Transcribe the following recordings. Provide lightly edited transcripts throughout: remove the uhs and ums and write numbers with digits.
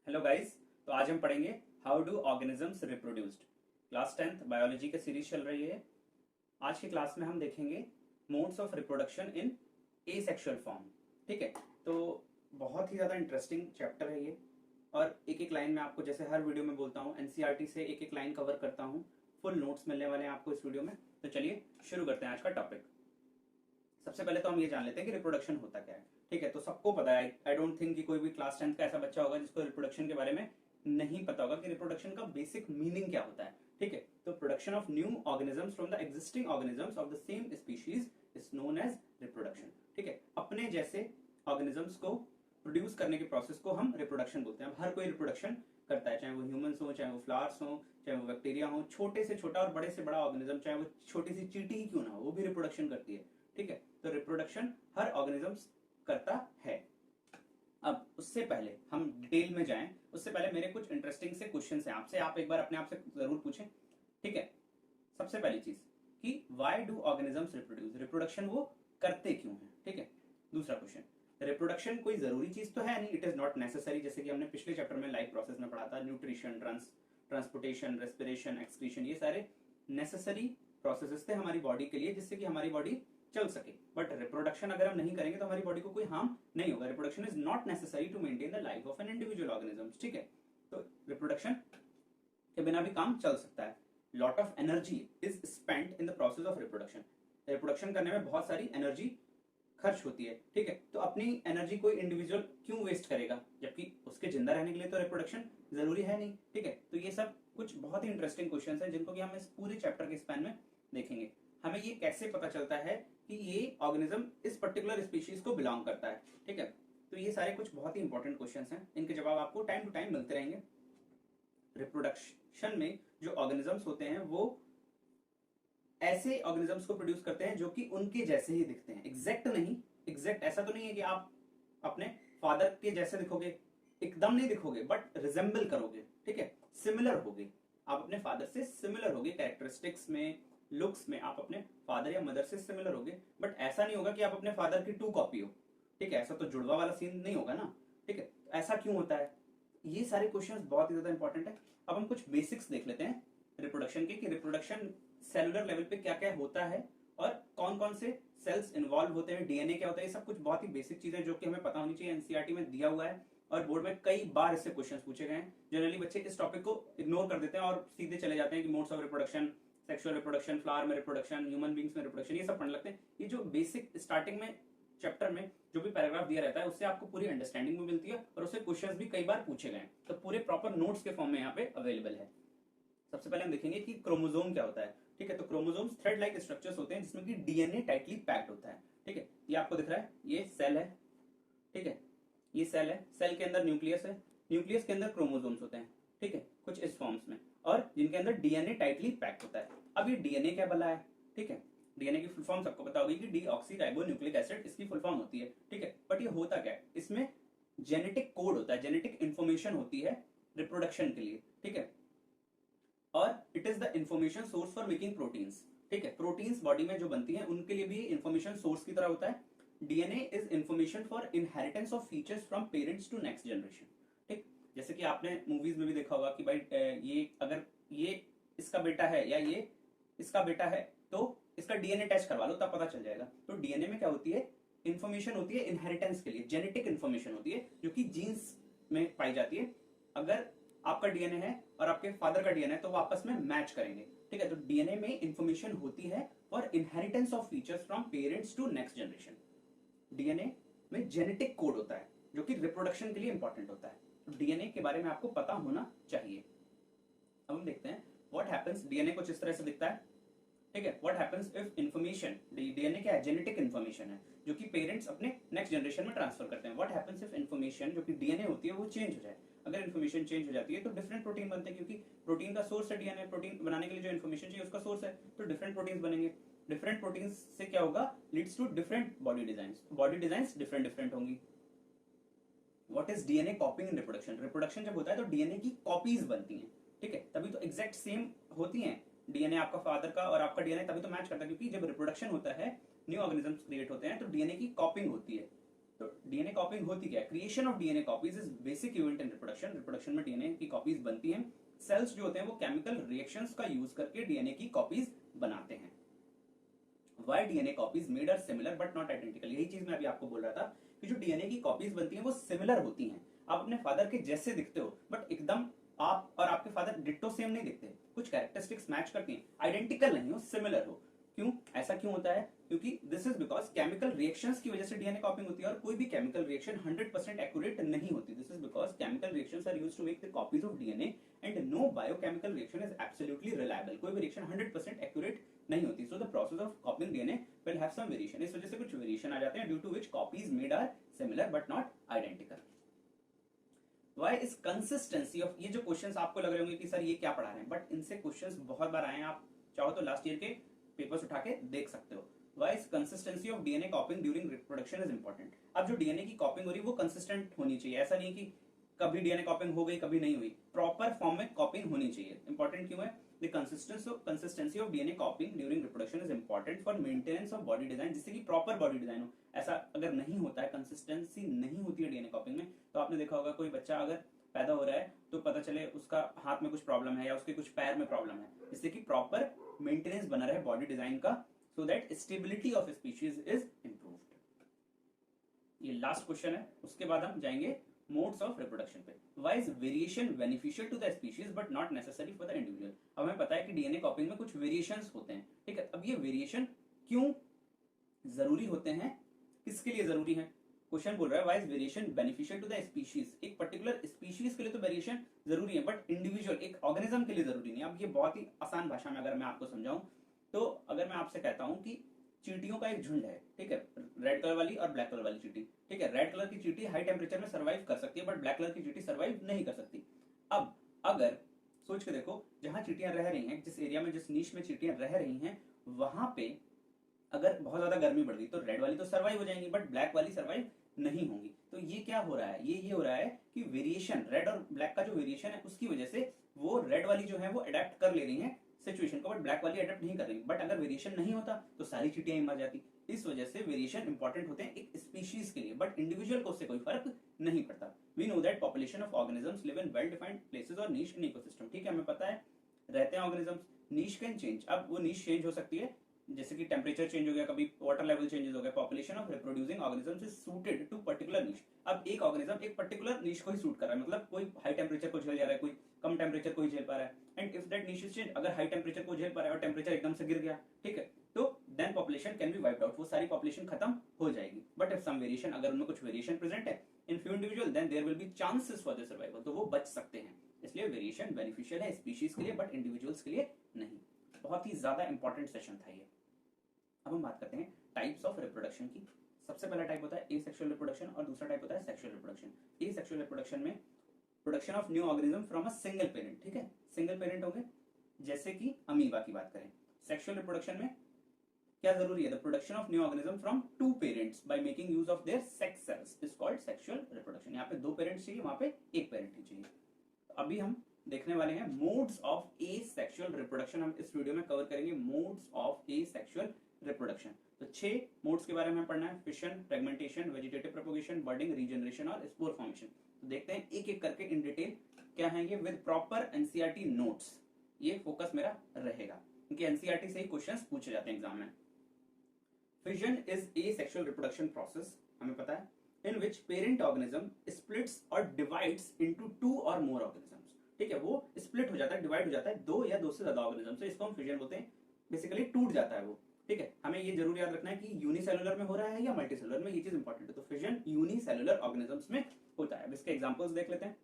Hello guys. तो आज हम पढ़ेंगे how do organisms reproduced. Class 10th biology की सीरीज चल रही है। आज की क्लास में हम देखेंगे modes of reproduction in asexual form. ठीक है, तो बहुत ही ज़्यादा इंटरेस्टिंग चैप्टर है ये। और एक एक लाइन में आपको, जैसे हर वीडियो में बोलता हूँ, एनसीईआरटी से एक एक लाइन कवर करता हूँ। फुल नोट्स मिलने वाले हैं आपको इस वीडियो में। तो चलिए शुरू करते हैं आज का टॉपिक। सबसे पहले तो हम ये जान लेते हैं कि रिप्रोडक्शन होता क्या है। ठीक है, तो सबको पता है। आई डोंट थिंक कि कोई भी क्लास 10th का ऐसा बच्चा होगा जिसको रिप्रोडक्शन के बारे में नहीं पता होगा कि रिप्रोडक्शन का बेसिक मीनिंग क्या होता है। ठीक है, तो production of new organisms from the existing organisms of the same species is known as reproduction. ठीक है, अपने जैसे ऑर्गेनिजम्स को प्रोड्यूस करने के प्रोसेस को हम रिप्रोडक्शन बोलते हैं। अब हर कोई रिप्रोडक्शन करता है, चाहे वो ह्यूमंस हो, चाहे वो फ्लावर्स हो, चाहे वो बैक्टीरिया हो, छोटे से छोटा और बड़े से बड़ा ऑर्गेनिज्म, चाहे वो छोटी सी चींटी ही क्यों ना हो, वो भी रिप्रोडक्शन करती है। ठीक है, तो रिप्रोडक्शन हर ऑर्गेनिजम्स करता है। अब उससे पहले हम डिटेल में जाएं, उससे पहले मेरे कुछ इंटरेस्टिंग से क्वेश्चंस हैं आपसे, आप एक बार अपने आप से जरूर पूछें। ठीक है, सबसे पहली चीज कि why do organisms reproduce, reproduction वो करते क्यों हैं। ठीक है, दूसरा क्वेश्चन, रिप्रोडक्शन कोई जरूरी चीज तो है नहीं, इट इज नॉट नेसेसरी। जैसे कि हमने पिछले चैप्टर में लाइफ प्रोसेस में पढ़ा था, न्यूट्रिशन, ट्रांसपोर्टेशन, रेस्पिरेशन, एक्सक्रीशन, ये सारे नेसेसरी प्रोसेसेस थे हमारी बॉडी के लिए, जिससे कि हमारी बॉडी चल सके। बट रिप्रोडक्शन अगर हम नहीं करेंगे तो हमारी बॉडी को कोई हार्म नहीं होगा। Reproduction is not necessary to maintain the life of an individual organism. ठीक है, तो रिप्रोडक्शन के बिना भी काम चल सकता है। Lot of energy is spent in the process of reproduction. Reproduction करने में बहुत सारी एनर्जी खर्च होती है। ठीक है, तो अपनी एनर्जी कोई इंडिविजुअल क्यों वेस्ट करेगा, जबकि उसके जिंदा रहने के लिए तो रिप्रोडक्शन जरूरी है नहीं। ठीक है, तो ये सब कुछ बहुत ही इंटरेस्टिंग क्वेश्चन है जिनको कि हम इस पूरे चैप्टर के स्पैन में देखेंगे। हमें ये कैसे पता चलता है कि ये ऑर्गेनिज्म इस पर्टिकुलर स्पीशीज को बिलोंग करता है। ठीक है, तो ये सारे कुछ बहुत ही इंपॉर्टेंट क्वेश्चन हैं, इनके जवाब आपको टाइम टू टाइम मिलते रहेंगे। रिप्रोडक्शन में जो ऑर्गेनिजम्स होते हैं वो ऐसे ऑर्गेनिजम्स को प्रोड्यूस करते हैं जो कि उनके जैसे ही दिखते हैं, एग्जैक्ट नहीं। एग्जैक्ट ऐसा तो नहीं है कि आप अपने फादर के जैसे दिखोगे, एकदम नहीं दिखोगे, बट रिजेंबल करोगे। ठीक है, सिमिलर होगे, आप अपने फादर से सिमिलर होगे, कैरेक्टरिस्टिक्स में, लुक्स में आप अपने फादर या मदर से सिमिलर होगे। बट ऐसा नहीं होगा कि आप अपने फादर की टू कॉपी हो। ठीक है, ऐसा तो जुड़वा वाला सीन नहीं होगा ना। ठीक है, ऐसा क्यों होता है, ये सारे क्वेश्चंस बहुत ही ज्यादा इंपॉर्टेंट है। अब हम कुछ बेसिक्स देख लेते हैं रिप्रोडक्शन के, कि रिप्रोडक्शन सेलुलर लेवल पे क्या क्या होता है और कौन कौन से सेल्स इन्वॉल्व होते हैं, डीएनए क्या होता है। ये सब कुछ बहुत ही बेसिक चीजें जो कि हमें पता होनी चाहिए, एनसीईआरटी में दिया हुआ है और बोर्ड में कई बार इससे क्वेश्चन पूछे गए हैं। जनरली बच्चे इस टॉपिक को इग्नोर कर देते हैं और सीधे चले जाते हैं कि modes of reproduction, sexual reproduction, flower में रिप्रोडक्शन, ह्यूमन बींग्स में रिप्रोडक्शन, ये सब पढ़ने लगते हैं। ये जो बेसिक स्टार्टिंग में चैप्टर में जो भी पैराग्राफ दिया रहता है उससे आपको पूरी अंडरस्टैंडिंग भी मिलती है और उससे क्वेश्चंस भी कई बार पूछे गए, तो पूरे प्रॉपर नोट्स के फॉर्म में यहाँ पे अवेलेबल है। सबसे पहले हम देखेंगे कि क्रोमोसोम क्या होता है। ठीक है, तो क्रोमोसोम्स थ्रेड लाइक स्ट्रक्चर्स होते हैं जिसमें कि डीएनए टाइटली पैक्ड होता है। ठीक है, ये आपको दिख रहा है, ये सेल है। ठीक है, ये सेल है, सेल के अंदर न्यूक्लियस है, न्यूक्लियस के अंदर क्रोमोसोम्स होते हैं। ठीक है, कुछ इस फॉर्म्स में, और जिनके अंदर डीएनए टाइटली पैक्ड होता है। अब ये डीएनए क्या बला है। ठीक है, डीएनए की फुल फॉर्म सबको पता होगी कि डीऑक्सी राइबो न्यूक्लिक एसिड, इसकी फुल फॉर्म होती है। ठीक है, बट ये होता क्या है, इसमें जेनेटिक कोड होता है, जेनेटिक इंफॉर्मेशन होती है रिप्रोडक्शन के लिए। ठीक है, और it is the information source for making proteins. ठीक है, प्रोटीन्स बॉडी में जो बनती हैं उनके लिए भी इंफॉर्मेशन सोर्स की तरह होता है। DNA is information for inheritance of features from parents to next generation. ठीक, जैसे कि आपने मूवीज में भी देखा होगा कि भाई ये अगर ये इसका बेटा है या ये इसका बेटा है तो इसका डीएनए टेस्ट करवा लो, तब पता चल जाएगा। तो डीएनए में क्या होती है, इंफॉर्मेशन होती है इनहेरिटेंस के लिए, जेनेटिक इंफॉर्मेशन होती है जो कि जीन्स में पाई जाती है। अगर आपका डीएनए है और आपके फादर का डीएनए है तो वो आपस में मैच करेंगे। ठीक है, तो डीएनए में इंफॉर्मेशन होती है for inheritance of features from parents to next generation. DNA में जेनेटिक कोड होता है जो कि रिप्रोडक्शन के लिए इंपॉर्टेंट होता है। तो डीएनए के बारे में आपको पता होना चाहिए। अब हम देखते हैं व्हाट हैपेंस, डीएनए कुछ इस तरह से दिखता है। ठीक है, what happens if information, DNA क्या है, जेनेटिक इंफॉर्मेशन है जो कि पेरेंट्स अपने नेक्स्ट जनरेशन में ट्रांसफर करते हैं। व्हाट हैपेंस इफ इंफॉर्मेशन जो कि डीएनए होती है वो चेंज हो जाए। अगर इंफॉर्मेशन चेंज हो जाती है तो डिफरेंट प्रोटीन बनते हैं, क्योंकि प्रोटीन का सोर्स है डीएनए, प्रोटीन बनाने के लिए जो इंफॉर्मेशन चाहिए उसका सोर्स है, तो डिफरेंट प्रोटीन बनेंगे। डिफरेंट प्रोटीन से क्या होगा, leads to different body design, body design different different होंगी। What is DNA copying in reproduction, reproduction जब होता है तो डीएनए की कॉपीज बनती हैं। ठीक है, तभी तो एग्जैक्ट सेम होती हैं डीएनए आपका फादर का और आपका डीएनए, तभी तो मैच करता है, क्योंकि जब रिप्रोडक्शन होता है, न्यू ऑर्गेनिजम्स क्रिएट होते हैं तो डीएनए की कॉपिंग होती है। तो डीएनए कॉपिंग होती क्या है? Creation of DNA copies is basic event in reproduction. Reproduction में डीएनए की कॉपीज बनती हैं। सेल्स जो होते हैं वो केमिकल रिएक्शंस का यूज करके डीएनए की कॉपीज बनाते हैं। Why DNA copies made are similar but not identical. यही चीज मैं अभी आपको बोल रहा था कि जो डीएनए की कॉपीज बनती हैं वो सिमिलर होती हैं। आप अपने फादर के जैसे दिखते हो बट एकदम आप और आपके फादर डिट्टो सेम नहीं दिखते, कुछ कैरेक्टरिस्टिक्स मैच करती हैं, आइडेंटिकल नहीं हो, सिमिलर हो। क्यों ऐसा क्यों होता है? क्योंकि this is because chemical reactions की वजह से डीएनए कॉपिंग होती है और कोई भी केमिकल रिएक्शन 100% एक्यूरेट नहीं होती। This is because chemical reactions are used to make the copies of DNA and no biochemical reaction is absolutely reliable. कोई भी रिएक्शन 100% एक्यूरेट नहीं होती। So the process of copying DNA will have some variation. इस वजह से कुछ variation आ जाते हैं due to which copies made are similar but not identical. Why is consistency of, ये जो क्वेश्चंस आपको लग रहे होंगे कि सर ये क्या पढ़ा रहे हैं, बट इनसे क्वेश्चंस बहुत बार आए हैं। आप चाहो तो लास्ट ईयर के पेपर्स उठा के देख सकते हो। Why is consistency of DNA copying during reproduction is important? अब जो डीएनए की कॉपिंग हो रही है वो कंसिस्टेंट होनी चाहिए। ऐसा नहीं कि कभी डीएनए कॉपिंग हो गई कभी नहीं हुई, प्रॉपर फॉर्म में कॉपिंग होनी चाहिए। इंपॉर्टेंट क्यों है? The consistency of DNA copying during reproduction is important for maintenance of body design, जिससे कि प्रॉपर बॉडी डिजाइन हो। ऐसा अगर नहीं होता है, कंसिस्टेंसी नहीं होती है डीएनए कॉपिंग में, तो आपने देखा होगा कोई बच्चा अगर पैदा हो रहा है तो पता चले उसका हाथ में कुछ प्रॉब्लम है या उसके कुछ पैर में प्रॉब्लम है, जिससे कि प्रॉपर मेंटेनेंस बना रहे बॉडी डिजाइन का, so that stability of species is improved. ये लास्ट क्वेश्चन है, उसके बाद हम जाएंगे मोड्स ऑफ रिप्रोडक्शन पे। Why is variation beneficial to the species but not necessary for the individual? अब हमें पता है कि डीएनए कॉपिंग में कुछ वेरिएशंस होते हैं, ठीक है। अब ये वेरिएशन क्यों जरूरी होते हैं, किसके लिए जरूरी है? क्वेश्चन बोल रहा है why is variation beneficial to the species. एक पर्टिकुलर स्पीशीज के लिए तो वेरिएशन जरूरी है बट इंडिविजुअल एक ऑर्गेनिज्म के लिए जरूरी नहीं। अब ये बहुत ही आसान भाषा में अगर मैं आपको समझाऊं तो अगर मैं आपसे कहता हूं कि चींटियों का एक झुंड है, ठीक है, रेड कलर वाली और ब्लैक कलर वाली चींटी, ठीक है। रेड कलर की चींटी हाई टेम्परेचर में सर्वाइव कर सकती है बट ब्लैक कलर की चींटी सर्वाइव नहीं कर सकती। अब अगर सोच के देखो, जहां चींटियां रह रही हैं, जिस एरिया में जिस नीश में चींटियां रह रही हैं, वहां पे अगर बहुत ज्यादा गर्मी बढ़ गई तो रेड वाली तो सर्वाइव हो जाएंगी बट ब्लैक वाली सर्वाइव नहीं होंगी। तो ये क्या हो रहा है? ये हो रहा है कि वेरिएशन, रेड और ब्लैक का जो वेरिएशन है उसकी वजह से वो रेड वाली जो है वो अडेप्ट कर ले रही है सिचुएशन को, बट ब्लैक वाली अडेप्ट नहीं कर रही। बट अगर वेरिएशन नहीं होता तो सारी चींटियां ही मर जाती। इस वजह से वेरिएशन इंपॉर्टेंट होते हैं एक स्पीशीज के लिए, बट इंडिविजुअल को उससे कोई फर्क नहीं पड़ता। We know that population of organisms live in well defined places और नीश इन इकोसिस्टम, ठीक है, हमें पता है रहते हैं ऑर्गेनिजम्स, नीश कैन चेंज। अब वो नीश चेंज हो सकती है, जैसे कि टेम्परेचर चेंज हो गया, कभी वाटर लेवल चेंजेस हो गया। Population of reproducing organisms is suited to particular niche. अब एक ऑर्गेनिज्म एक पर्टिकुलर नीश को ही सूट कर रहा है, मतलब कोई हाई टेम्परेचर को झेल जा रहा है, कोई कम टेम्परेचर को ही झेल पा रहा है। And if that niche is change, अगर हाई टेम्परेचर को झेल पा रहा है और टेम्परेचर एकदम से गिर गया, ठीक है, तो then population can be wiped out, वो सारी पॉपुलेशन खत्म हो जाएगी। बट इफ सम वेरिएशन, अगर उनमें कुछ वेरिएशन प्रेजेंट है in few individual, then there will be chances for the survival, तो वो बच सकते हैं। इसलिए वेरिएशन बेनिफिशियल है स्पीशीज के लिए बट इंडिविजुअल्स के लिए नहीं। बहुत ही ज्यादा इंपॉर्टेंट सेशन था ये। अब हम बात करते हैं टाइप्स ऑफ रिप्रोडक्शन की। सबसे पहला टाइप होता है एसेक्सुअल रिप्रोडक्शन और दूसरा टाइप होता है सेक्सुअल रिप्रोडक्शन। एसेक्सुअल रिप्रोडक्शन में production of new organism from a single parent, ठीक है, सिंगल पेरेंट होंगे, जैसे कि अमीबा की बात करें। सेक्सुअल रिप्रोडक्शन में क्या जरूरी है? The production of new organism from two parents by making use of their sex cells is called sexual reproduction. यहाँ पे दो पेरेंट्स चाहिए, वहां पे एक पेरेंट ही चाहिए। अभी हम देखने वाले हैं मोड्स ऑफ एसेक्सुअल रिप्रोडक्शन। हम इस वीडियो में कवर करेंगे मोड्स ऑफ एसेक्सुअल रिप्रोडक्शन। तो 6 मोड्स के बारे में पढ़ना है, fission, fragmentation, vegetative propagation, budding, regeneration और स्पोर फॉर्मेशन। तो देखते हैं एक एक करके इन डिटेल क्या है ये, विद प्रॉपर एनसीईआरटी नोट्स। ये फोकस मेरा रहेगा क्योंकि एनसीईआरटी से ही क्वेश्चंस पूछे जाते हैं एग्जाम में। Fission is asexual reproduction process, हमें पता है, इन विच पेरेंट ऑर्गेनिज्म स्प्लिट्स और डिवाइड्स इनटू 2 और मोर ऑर्गेनिजम्स, ठीक है, वो स्प्लिट हो जाता है, डिवाइड हो जाता है 2 या 2 से ज्यादा ऑर्गेनिज्म से, इसको हम फिशन बोलते हैं। बेसिकली टूट जाता है वो, ठीक है। हमें ये जरूर याद रखना है कि यूनिसेलुलर में हो रहा है या मल्टीसेलुलर में, ये चीज इंपॉर्टेंट है। तो फिशन यूनिसेलुलर ऑर्गेनिजम्स में होता है। अब इसके एग्जांपल्स देख लेते हैं।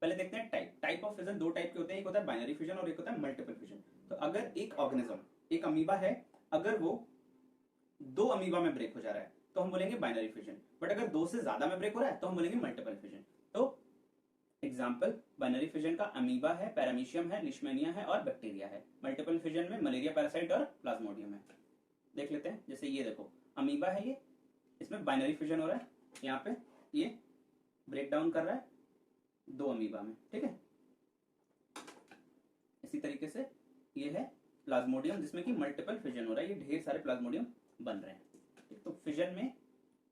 पहले देखते हैं टाइप ऑफ फिशन। 2 टाइप के होते हैं, एक होता है बाइनरी फिशन और एक होता है मल्टीपल फिशन। तो अगर एक ऑर्गेनिज्म, एक अमीबा है, अगर वो 2 अमीबा में ब्रेक हो जा रहा है तो हम बोलेंगे बाइनरी फिशन, बट अगर 2 से ज्यादा में ब्रेक हो रहा है तो हम बोलेंगे मल्टीपल फिशन। तो एग्जाम्पल, बाइनरी फिजन का अमीबा है, पैरामीशियम है, लिशमेनिया है और बैक्टीरिया है। मल्टीपल फिजन में मलेरिया पैरासाइट और प्लाज्मोडियम है। देख लेते हैं, जैसे ये देखो अमीबा है, ये इसमें बाइनरी फिजन हो रहा है, यहाँ पे ये ब्रेक डाउन कर रहा है 2 अमीबा में, ठीक है। इसी तरीके से ये है प्लाज्मोडियम जिसमें कि मल्टीपल फिजन हो रहा है, ये ढेर सारे प्लाज्मोडियम बन रहे हैं। तो फिजन में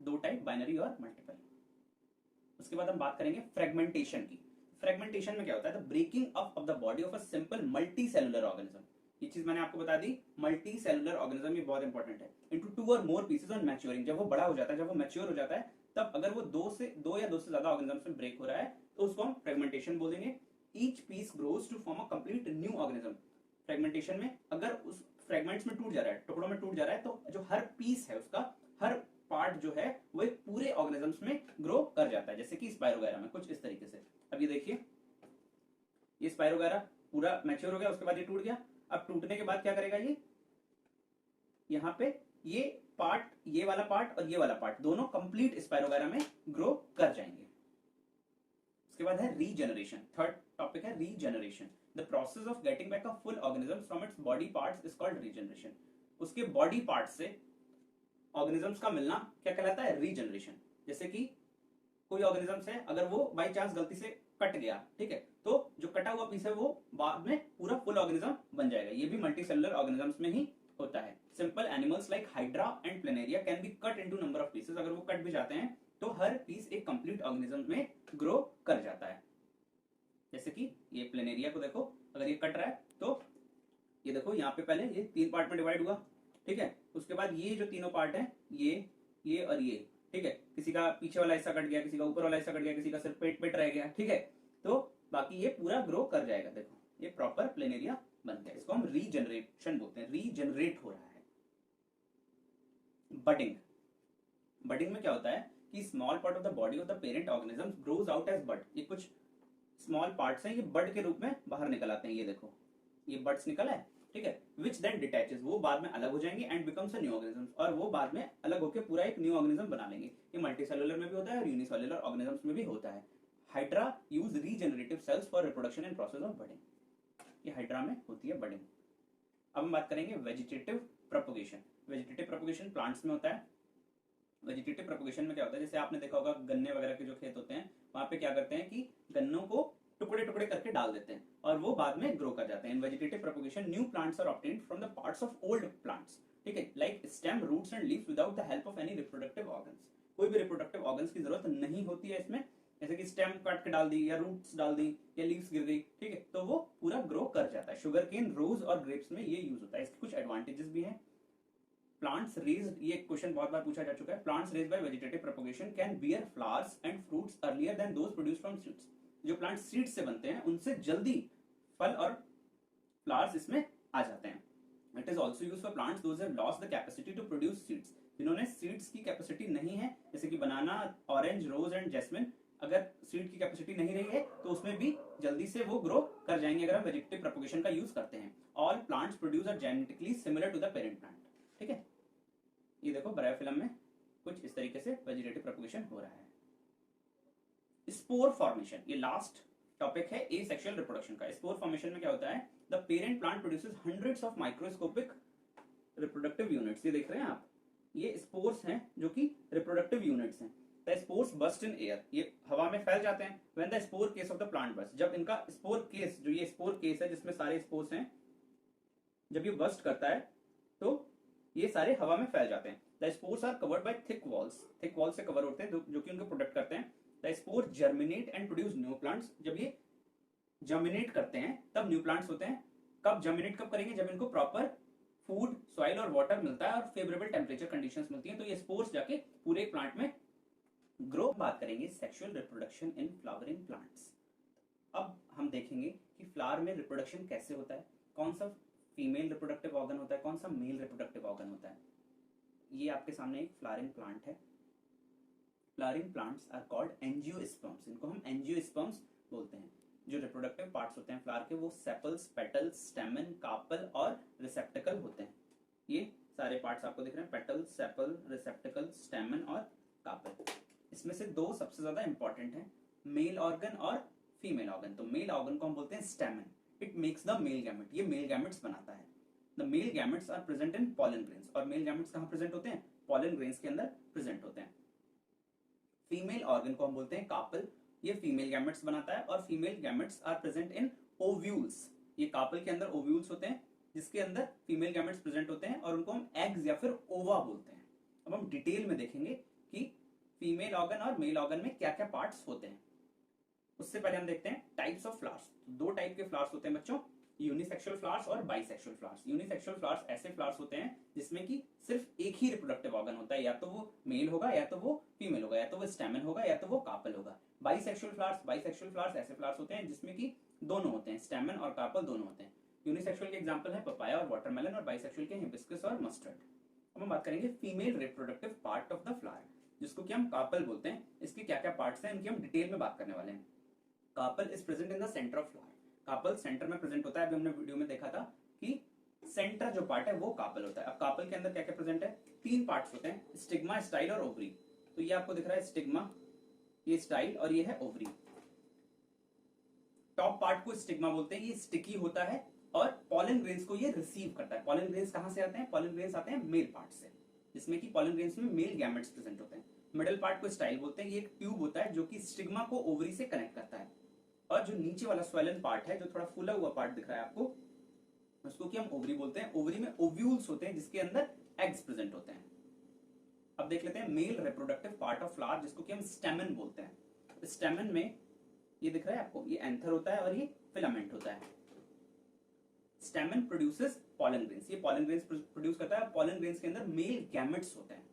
दो टाइप, बाइनरी और मल्टीपल। उसके बाद हम बात करेंगे फ्रेगमेंटेशन की। फ्रेगमेंटेशन में क्या होता है, the breaking up of the body of a simple multicellular organism. ये चीज मैंने आपको बता दी, मल्टी सेलुलर ऑर्गेनिज्म ये बहुत इंपॉर्टेंट है। इनटू टू और मोर पीसेस ऑन मैच्योरिंग, जब वो बड़ा हो जाता है, जब वो मैच्योर हो जाता है, तब अगर वो दो या दो से ज्यादा ऑर्गेनिजम्स में ब्रेक हो रहा है तो उसको हम फ्रेगमेंटेशन बोल देंगे। Each piece grows to form a complete new organism. Fragmentation में अगर उस फ्रेगमेंट्स में टूट जा रहा है, टुकड़ों में टूट जा रहा है, तो जो हर पीस है उसका, हर पार्ट जो है वो एक पूरे ऑर्गेनिजम्स में ग्रो कर जाता है, जैसे कि स्पाइरोगैरा में कुछ इस तरीके से। अब ये देखिए, ये स्पाइरोगैरा पूरा मैच्योर हो गया, उसके बाद ये टूट गया। अब टूटने के बाद क्या करेगा, ये यहाँ पे ये पार्ट, ये वाला पार्ट और ये वाला पार्ट दोनों कंप्लीट स्पाइरोगैरा में ग्रो कर जाएंगे। उसके बाद है रीजनरेशन। थर्ड टॉपिक है regeneration. The process of getting back a full organism from its body parts is called regeneration. उसके बॉडी पार्ट से ऑर्गेनिजम्स का मिलना क्या कहलाता है, रीजनरेशन। जैसे कि कोई ऑर्गेनिजम्स है, अगर वो बाई चांस गलती से कट गया, ठीक है, तो जो कटा हुआ पीस है वो बाद में पूरा फुल ऑर्गेनिज्म बन जाएगा। ये भी मल्टी सेलुलर ऑर्गेनिजम्स में ही होता है। Simple animals like hydra and planaria can be cut into number of pieces. अगर वो कट भी जाते हैं तो हर पीस एक कंप्लीट ऑर्गेनिज्म में ग्रो कर जाता है। जैसे कि ये प्लेनेरिया को देखो, अगर ये कट रहा है तो ये देखो, यहाँ पे पहले ये 3 पार्ट में डिवाइड हुआ, ठीक है, उसके बाद ये जो तीनों पार्ट है, ये और ये, ठीक है, किसी का पीछे वाला हिस्सा कट गया, किसी का ऊपर वाला हिस्सा कट गया, किसी का सिर्फ पेट पेट रह गया, ठीक है, तो बाकी ये पूरा ग्रो कर जाएगा। देखो ये प्रॉपर प्लेनेरिया बन गया। इसको हम रीजनरेशन बोलते हैं, रीजनरेट हो रहा है। बडिंग। बडिंग में क्या होता है कि small part of the body of the parent organism grows out as bud. ये कुछ स्मॉल पार्ट्स हैं, ये बड के रूप में बाहर निकल आते हैं। ये देखो, ये बड्स निकला है, ठीक है, विच देन डिटैचेस, वो बाद में अलग हो जाएंगे, and becomes a new organism, और वो बाद में अलग होकर पूरा एक न्यू ऑर्गेनिज्म बना लेंगे। ये मल्टीसेलुलर में भी होता है और यूनिसेलुलर ऑर्गेनिजम्स में भी होता है। Hydra use regenerative cells for reproduction and process of budding. ये हाइड्रा में होती है बडिंग। अब हम बात करेंगे vegetative propagation. Vegetative propagation plants में होता है। वेजिटेटिव प्रोपगेशन में क्या होता है, जैसे आपने देखा होगा गन्ने वगैरह के जो खेत होते हैं, वहां पे क्या करते हैं कि गन्नों को टुकड़े टुकड़े करके डाल देते हैं और वो बाद में ग्रो कर जाते हैं। In vegetative propagation new plants are obtained from the parts of old plants, ठीक है, like stem, roots and leaves without the help of any reproductive organs. कोई भी रिप्रोडक्टिव ऑर्गन्स की जरूरत नहीं होती है इसमें। जैसे कि स्टेम काट के डाल दी, या रूट्स डाल दी, या लीव्स गिर गई, ठीक है, तो वो पूरा ग्रो कर जाता है। शुगर केन, रोज और ग्रेप्स में ये यूज होता है। इसके कुछ एडवांटेजेस भी हैं। प्लांट्स रेज्ड, ये क्वेश्चन बहुत बार पूछा जा चुका है, plants raised by vegetative propagation can bear flowers and fruits earlier than those produced from seeds. जो प्लांट सीड से बनते हैं उनसे जल्दी फल और फ्लावर्स इसमें आ जाते हैं। It is also use for plants those have lost the capacity to produce seeds. जिन्होंने सीड्स की कैपेसिटी नहीं है, जैसे कि banana, orange, rose and jasmine, अगर सीड की कैपेसिटी नहीं रही है तो उसमें भी जल्दी से वो ग्रो कर जाएंगे अगर हम वेजिटेटिव प्रोपगेशन का यूज करते हैं। All plants produce are genetically similar to the parent plant, ठीक है। ये देखो ब्रायोफिलम में कुछ इस तरीके से वेजिटेटिव प्रोपगेशन हो रहा है। स्पोर फॉर्मेशन, ये लास्ट टॉपिक है ए सेक्सुअल रिप्रोडक्शन का। स्पोर फॉर्मेशन में क्या होता है, the parent plant produces hundreds of microscopic reproductive units. ये देख रहे हैं आप, ये स्पोर्स हैं जो कि रिप्रोडक्टिव यूनिट्स हैं। The spores burst in air, ये हवा में फैल जाते हैं। When the spore case of the plant burst, जब इनका स्पोर केस, जो ये स्पोर केस है जिसमें सारे स्पोर्स हैं, जब ये बस्ट करता है तो ये सारे हवा में फैल जाते हैं। The spores are covered by thick walls, thick wall से कवर होते हैं जो कि उनको प्रोटेक्ट करते हैं। The spore germinate and produce new plants, जब ये जर्मिनेट करते हैं तब न्यू प्लांट्स होते हैं। कब जर्मिनेट कब करेंगे, जब इनको प्रॉपर फूड, सॉइल और वाटर मिलता है और फेवरेबल टेम्परेचर कंडीशंस मिलती हैं, तो ये स्पोर्स जाके पूरे प्लांट में ग्रो। बात करेंगे sexual reproduction in flowering plants. अब हम देखेंगे कि फ्लावर में रिप्रोडक्शन कैसे होता है, कौन सा फीमेल रिप्रोडक्टिव ऑर्गन होता है, कौन सा मेल रिप्रोडक्टिव ऑर्गन होता है। ये आपके सामने एक फ्लावरिंग प्लांट है। Flowering plants are called angiosperms, इनको हम एंजियोस्पर्म्स बोलते हैं। जो रिप्रोडक्टिव पार्ट्स होते हैं फ्लावर के, वो सेपल्स, पेटल्स, स्टेमन, कार्पल और रिसेप्टिकल होते हैं। ये सारे पार्ट्स आपको दिख रहे हैं, पेटल, सेपल, रिसेप्टिकल, स्टेमन और कार्पल। इसमें से दो सबसे ज्यादा इंपॉर्टेंट हैं, मेल ऑर्गन और फीमेल ऑर्गन। तो मेल ऑर्गन को हम बोलते हैं stamen, it makes the male gamete, ये मेल गैमेट्स बनाता है। The male gametes are present in pollen grains, और मेल गैमेट्स कहाँ प्रेजेंट होते हैं, पॉलन ग्रेन्स के अंदर प्रेजेंट होते हैं। फीमेल ऑर्गन को हम बोलते हैं कार्पल, ये फीमेल गैमेट्स बनाता है, और female gametes are present in ovules. ये कार्पल के अंदर ओव्यूल्स होते हैं जिसके अंदर फीमेल गैमेट्स प्रेजेंट होते हैं, और उनको हम एग्स या फिर ओवा बोलते हैं। अब हम डिटेल में देखेंगे कि फीमेल ऑर्गन और मेल ऑर्गन में क्या क्या पार्ट्स होते हैं। उससे पहले हम देखते हैं टाइप्स ऑफ फ्लावर्स। दो टाइप के फ्लावर्स होते हैं बच्चों, यूनिसेक्सुअल फ्लावर्स और बाइसेक्सुअल फ्लावर्स। यूनिसेक्सुअल फ्लावर्स ऐसे फ्लावर्स होते हैं जिसमें कि सिर्फ एक ही रिप्रोडक्टिव ऑर्गन होता है, या तो वो मेल होगा या तो वो फीमेल होगा, या तो वो स्टैमेन होगा या तो वो कार्पल होगा। बाइसेक्सुअल फ्लावर्स ऐसे फ्लावर्स होते हैं जिसमें कि दोनों होते हैं, स्टैमेन और कार्पल दोनों होते हैं। यूनिसेक्सुअल के एग्जांपल है पपाया और वाटरमेलन, और बाइसेक्सुअल के हिबिस्कस और मस्टर्ड। अब हम बात करेंगे female reproductive part of the flower, जिसको कि हम कार्पल बोलते हैं। इसके क्या क्या पार्ट्स हैं उनकी हम डिटेल में बात करने वाले हैं। Carpel is present in the centre of flower. Carpel centre में प्रेजेंट होता है। अभी हमने वीडियो में देखा था कि सेंटर जो पार्ट है वो कार्पल होता है। अब कार्पल के अंदर क्या क्या प्रेजेंट है, तीन पार्ट्स होते हैं, स्टिग्मा, स्टाइल और ओवरी। तो ये आपको दिख रहा है स्टिग्मा, ये स्टाइल और ये है ओवरी। टॉप पार्ट को स्टिग्मा बोलते हैं, ये स्टिकी होता है और पॉलन ग्रेन्स को ये रिसीव करता है। पॉलन ग्रेन्स कहां से आते हैं, पॉलन ग्रेन्स आते हैं मेल पार्ट से, जिसमें कि पॉलन ग्रेन्स में मेल गैमेट्स प्रेजेंट होते हैं। मिडिल पार्ट को स्टाइल बोलते हैं, ये एक ट्यूब होता है जो कि स्टिग्मा को ओवरी से कनेक्ट करता है। और जो नीचे वाला स्वेलन पार्ट है, जो थोड़ा फूला हुआ पार्ट दिख रहा है आपको, उसको कि हम ओवरी बोलते हैं। ओवरी में ओव्यूल्स होते हैं जिसके अंदर एग्स प्रेजेंट होते हैं। अब देख लेते हैं male reproductive part of flower, जिसको कि हम स्टेमन बोलते हैं। स्टेमन में ये दिख रहा है आपको, ये एंथर होता है और ये फिलामेंट होता है। स्टेमन प्रोड्यूसेस पॉलन ग्रेन्स, ये पॉलन ग्रेन्स प्रोड्यूस करता है। पॉलन ग्रेन्स के अंदर मेल गैमेट्स होते हैं।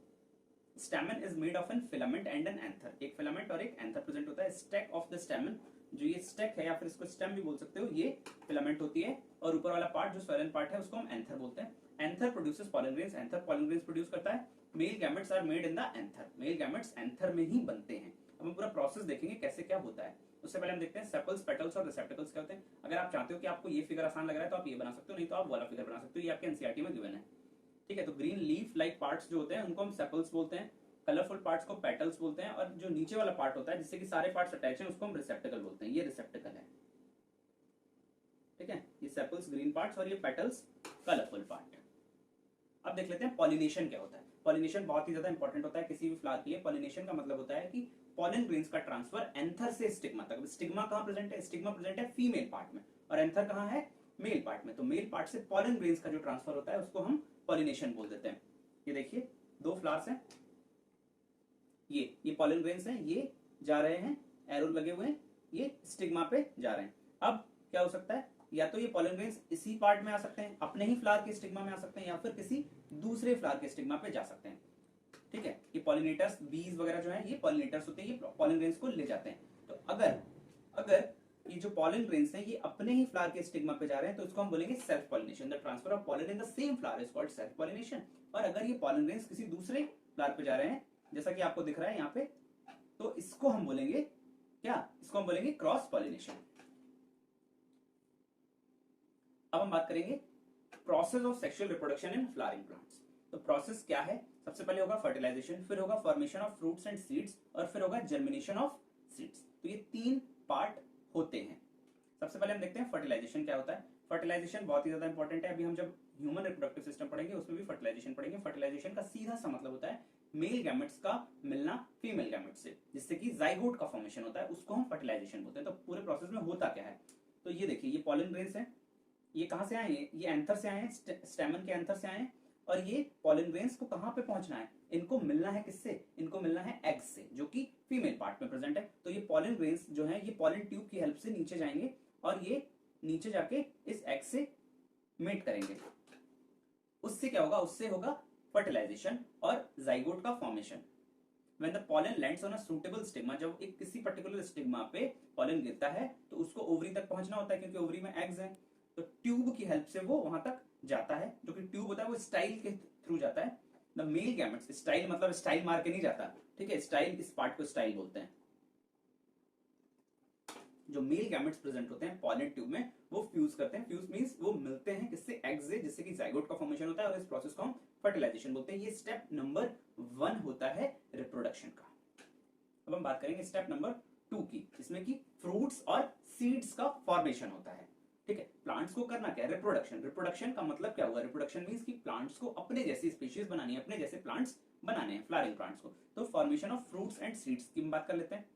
Stamen is made of an filament and an anther, एक फिलामेंट और एक एंथर प्रेजेंट होता है। स्टेक ऑफ द स्टेमन, जो ये स्टेक है या फिर इसको स्टेम भी बोल सकते हो, ये फिलामेंट होती है, और ऊपर वाला पार्ट जो स्वेलन पार्ट है उसको हम एंथर बोलते हैं। Anther produces pollen grains, anther pollen grains produce करता है। Male gametes are made in the anther, male gametes anther में ही बनते हैं। अब हम पूरा प्रोसेस देखेंगे कैसे क्या होता है। उससे पहले हम देखते हैं सेपल्स, पेटल्स और रिसेप्टिकल्स क्या होते हैं। अगर आप चाहते हो कि आपको ये फिगर आसान लग रहा है तो आप ये बना सकते हो, नहीं तो आप वाला फिगर बना सकते हो, ये आपके एनसीईआरटी में गिवन है। ठीक है, तो ग्रीन लीफ लाइक पार्ट्स जो होते हैं उनको हम सेपल्स बोलते हैं। कलरफुल पार्ट्स को पेटल्स बोलते हैं, और जो नीचे वाला पार्ट होता है जिससे कि सारे पार्ट्स अटैच हैं उसको हम रिसेप्टिकल बोलते हैं। ये रिसेप्टिकल है, ठीक है, ये सेपल्स ग्रीन पार्ट्स और ये पेटल्स कलरफुल पार्ट। अब देख लेते हैं पॉलिनेशन क्या होता है। पॉलिनेशन बहुत ही ज्यादा इंपॉर्टेंट होता है किसी भी फ्लावर के लिए। पॉलिनेशन का मतलब होता है कि पॉलन ग्रेन्स का ट्रांसफर एंथर से स्टिग्मा तक। स्टिग्मा कहां प्रेजेंट है, स्टिग्मा प्रेजेंट है फीमेल पार्ट में, और एंथर कहां है, मेल पार्ट में। तो मेल पार्ट से पॉलन ग्रेन्स का जो ट्रांसफर होता है उसको हम पॉलिनेशन बोल देते हैं। ये देखिए दो फ्लावर्स हैं, ये पॉलन ग्रेन्स हैं, ये जा रहे हैं, एरो लगे हुए हैं, ये स्टिग्मा पे जा रहे हैं। अब क्या हो सकता है, या तो ये पॉलन ग्रेन्स इसी पार्ट में आ सकते हैं, अपने ही फ्लावर के स्टिग्मा में आ सकते हैं, या फिर किसी दूसरे फ्लावर के स्टिग्मा पे जा सकते हैं। ठीक है, ये पॉलिनेटर्स, बीज वगैरह जो है ये पॉलिनेटर्स होते हैं, ये पॉलन ग्रेन्स को ले जाते हैं। तो अगर ये जो पॉलन ग्रेन्स हैं ये अपने ही फ्लावर के स्टिग्मा पे जा रहे हैं तो इसको हम बोलेंगे self pollination. The transfer of pollen in the same flower is called self pollination. और अगर ये पॉलन ग्रेन्स किसी दूसरे फ्लावर पे जा रहे हैं, जैसा कि आपको दिख रहा है यहाँ पे, तो इसको हम बोलेंगे क्या, इसको हम बोलेंगे क्रॉस पॉलिनेशन। अब हम बात करेंगे process of sexual reproduction in flowering plants. तो प्रोसेस क्या है, सबसे पहले होगा फर्टिलाइजेशन, फिर होगा formation of fruits and seeds, और फिर होगा जर्मिनेशन ऑफ सीड्स। तो ये तीन पार्ट होते हैं। सबसे पहले हम देखते हैं फर्टिलाइजेशन क्या होता है। फर्टिलाइजेशन बहुत ही ज्यादा इंपॉर्टेंट है। अभी हम जब ह्यूमन रिप्रोडक्टिव सिस्टम पढ़ेंगे उसमें भी फर्टिलाइजेशन पढ़ेंगे। फर्टिलाइजेशन का सीधा सा मतलब होता है मेल गैमेट्स का मिलना फीमेल गैमेट्स से, जिससे कि जाइगोट का फॉर्मेशन होता है, उसको हम फर्टिलाइजेशन बोलते हैं। तो पूरे प्रोसेस में होता क्या है, तो ये देखिए ये पॉलन ग्रेन्स है, ये कहां से आए हैं, ये एंथर से आए हैं, स्टेमन के एंथर से आए हैं, और ये पॉलन ग्रेन्स को कहां पे पहुंचना है, इनको मिलना है किससे, इनको मिलना है एग्स से, जो कि फीमेल पार्ट में प्रेजेंट है। तो ये पॉलन ग्रेन्स जो है ये पॉलन ट्यूब की हेल्प से नीचे जाएंगे और ये नीचे जाके इस एग से मेट करेंगे। उससे क्या होगा, उससे होगा फर्टिलाइजेशन और जाइगोट का formation. When the pollen lands on a suitable stigma, जब एक किसी पर्टिकुलर स्टिग्मा पे पॉलन गिरता है तो उसको ओवरी तक पहुंचना होता है, क्योंकि ओवरी में एग्स हैं। तो ट्यूब की हेल्प से वो वहां तक जाता है, जो कि ट्यूब होता है वो स्टाइल के थ्रू जाता है। द मेल गैमेट्स, स्टाइल मतलब स्टाइल मार के नहीं जाता, ठीक है, स्टाइल, इस पार्ट को स्टाइल बोलते हैं। जो मेल गैमेट्स प्रेजेंट होते हैं पॉलन ट्यूब में वो फ्यूज करते हैं। फ्यूज मींस वो मिलते हैं किससे, एग्स से, जिससे कि जाइगोट का फॉर्मेशन होता है, और इस प्रोसेस को हम फर्टिलाइजेशन बोलते हैं। ये स्टेप नंबर 1 होता है रिप्रोडक्शन का। अब हम बात करेंगे स्टेप नंबर 2 की, जिसमें कि फ्रूट्स और सीड्स का फॉर्मेशन होता है। ठीक है, प्लांट्स को करना क्या है, रिप्रोडक्शन। रिप्रोडक्शन का मतलब क्या हुआ, रिप्रोडक्शन मींस कि प्लांट्स को अपने जैसी स्पीशीज बनानी है, अपने जैसे प्लांट्स बनाने हैं, फ्लावरिंग प्लांट्स को। तो formation of fruits and seeds की बात कर लेते हैं।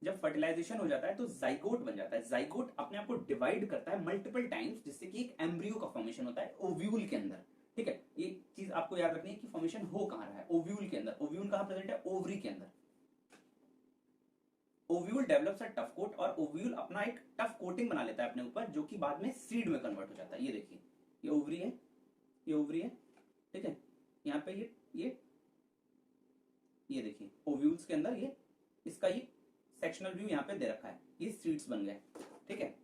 जब फर्टिलाइजेशन हो जाता है तो जाइगोट बन जाता है। जाइगोट अपने आप को डिवाइड करता है मल्टीपल टाइम्स, जिससे कि एक एम्ब्रियो का फॉर्मेशन होता है ओव्यूल के अंदर। ठीक है, ये चीज आपको याद रखनी है कि फॉर्मेशन हो कहां रहा है, ओव्यूल के अंदर। ओव्यूल कहां प्रेजेंट है, ओवरी के अंदर। Ovule develops a tough coat, और ओव्यूल अपना एक टफ कोटिंग बना लेता है अपने ऊपर, जो कि बाद में सीड में कन्वर्ट हो जाता है। ये देखिए, ये ओवरी है, ये ओवरी है, ठीक है। यहाँ पे ये देखिए ओव्यूल्स के अंदर ये इसका ये सेक्शनल व्यू यहाँ पे दे रखा है, ये सीड्स बन गए, ठीक है।